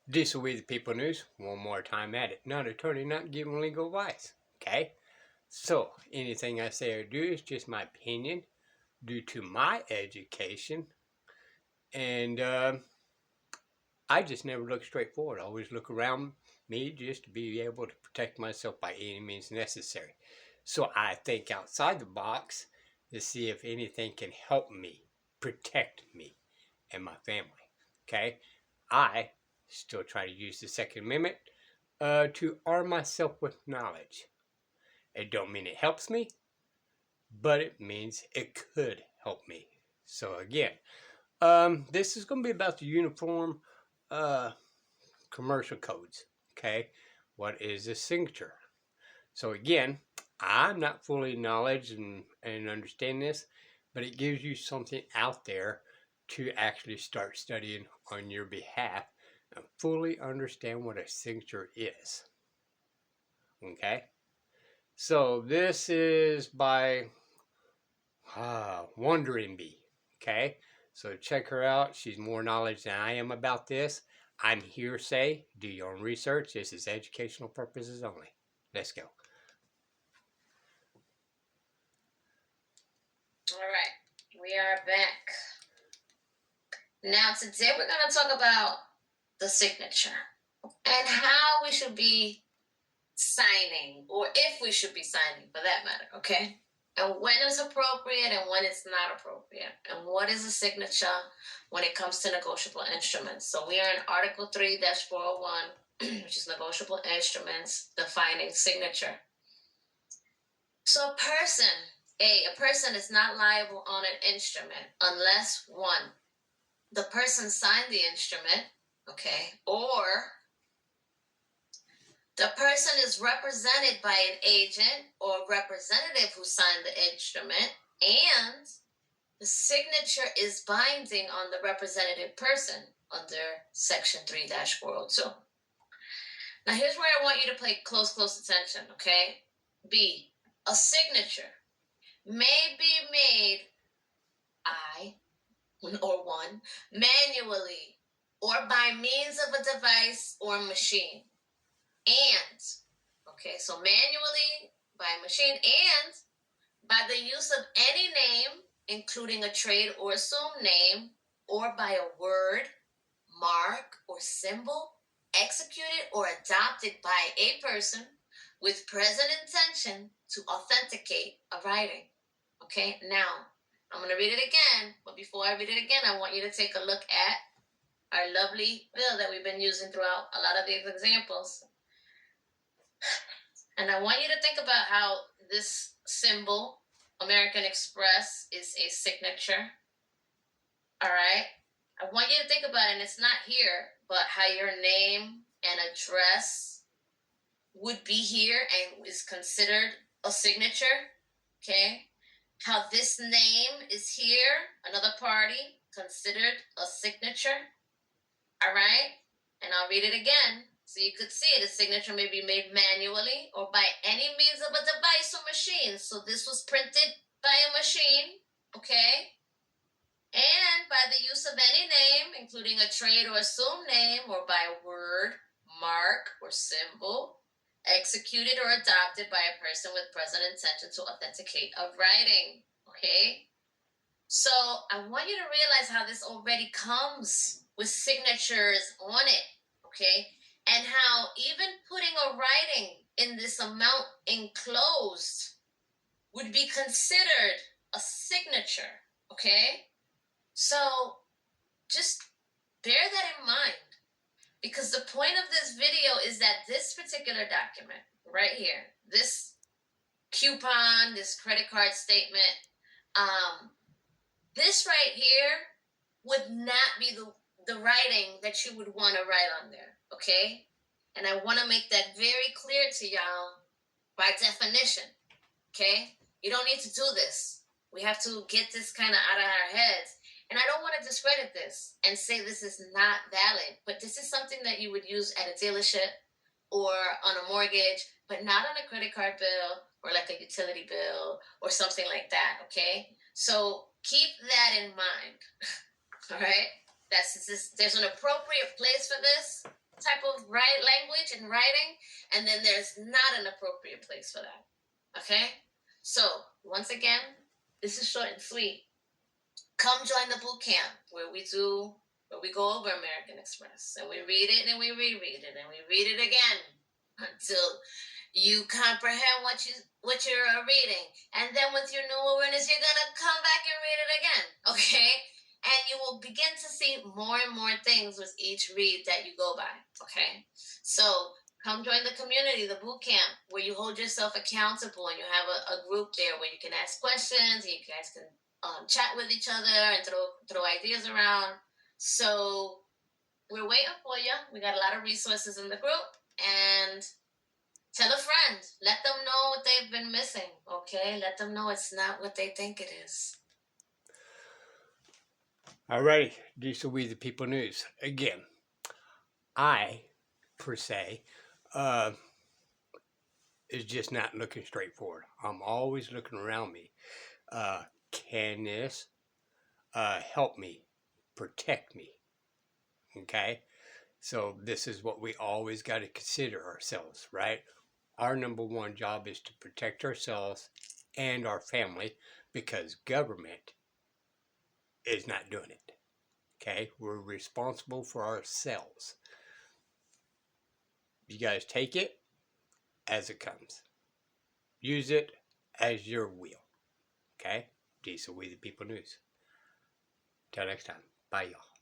This will be the People News. One more time at it. Not attorney, not giving legal advice. Okay? So, anything I say or do is just my opinion due to my education. And I just never look straight forward. I always look around me just to be able to protect myself by any means necessary. So I think outside the box to see if anything can help me, protect me and my family. Okay? I still try to use the Second Amendment to arm myself with knowledge. It don't mean it helps me, but it means it could help me. So again, this is going to be about the uniform uh, commercial codes. Okay, what is a signature? So again, I'm not fully knowledge and understand this, but it gives you something out there to actually start studying on your behalf and fully understand what a signature is. Okay, so this is by Wondering Bee. Okay, so check her out. She's more knowledge than I am about this. I'm hearsay. Do your own research. This is educational purposes only. Let's go. All right, we are back. Now, today we're going to talk about the signature and how we should be signing, or if we should be signing for that matter, okay? And when it's appropriate and when it's not appropriate. And what is a signature when it comes to negotiable instruments. So we are in Article 3-401, which is negotiable instruments, defining signature. So a person is not liable on an instrument unless one, the person signed the instrument, okay, or the person is represented by an agent or representative who signed the instrument, and the signature is binding on the representative person under Section 3-402. Now, here's where I want you to pay close attention, okay? B, a signature may be made or one manually or by means of a device or machine. And, okay, so manually, by machine, and by the use of any name, including a trade or assumed name, or by a word, mark, or symbol, executed or adopted by a person with present intention to authenticate a writing. Okay, now I'm going to read it again, but before I read it again, I want you to take a look at our lovely bill that we've been using throughout a lot of these examples. And I want you to think about how this symbol, American Express, is a signature. All right? I want you to think about it, and it's not here, but how your name and address would be here and is considered a signature. Okay? How this name is here, another party, considered a signature. All right? And I'll read it again. So you could see the signature may be made manually or by any means of a device or machine. So this was printed by a machine, okay? And by the use of any name, including a trade or assumed name, or by a word, mark, or symbol, executed or adopted by a person with present intention to authenticate a writing, okay? So I want you to realize how this already comes with signatures on it, okay? And how even putting a writing in this amount enclosed would be considered a signature, okay? So just bear that in mind, because the point of this video is that this particular document right here, this coupon, this credit card statement, this right here would not be the writing that you would want to write on there, okay? And I want to make that very clear to y'all by definition, okay? You don't need to do this. We have to get this kind of out of our heads. And I don't want to discredit this and say this is not valid, but this is something that you would use at a dealership or on a mortgage, but not on a credit card bill or like a utility bill or something like that, okay? So keep that in mind, all right? There's an appropriate place for this, type of language and writing, and then there's not an appropriate place for that. Okay? So, once again, this is short and sweet. Come join the boot camp where we go over American Express and we read it and we reread it and we read it again until you comprehend what you're reading. And then with your new awareness, you're gonna come back and read it again. Okay? And you will begin to see more and more things with each read that you go by. Okay? So come join the community, the boot camp, where you hold yourself accountable and you have a group there where you can ask questions and you guys can chat with each other and throw ideas around. So we're waiting for you. We got a lot of resources in the group, and tell a friend. Let them know what they've been missing. Okay, let them know it's not what they think it is. Alrighty, these will be the People News. Again, I, per se, is just not looking straight forward. I'm always looking around me. Can this help me, protect me? Okay? So this is what we always got to consider ourselves, right? Our number one job is to protect ourselves and our family because government is not doing it. Okay? We're responsible for ourselves. You guys take it as it comes. Use it as your will. Okay? These are We the People News. Till next time. Bye, y'all.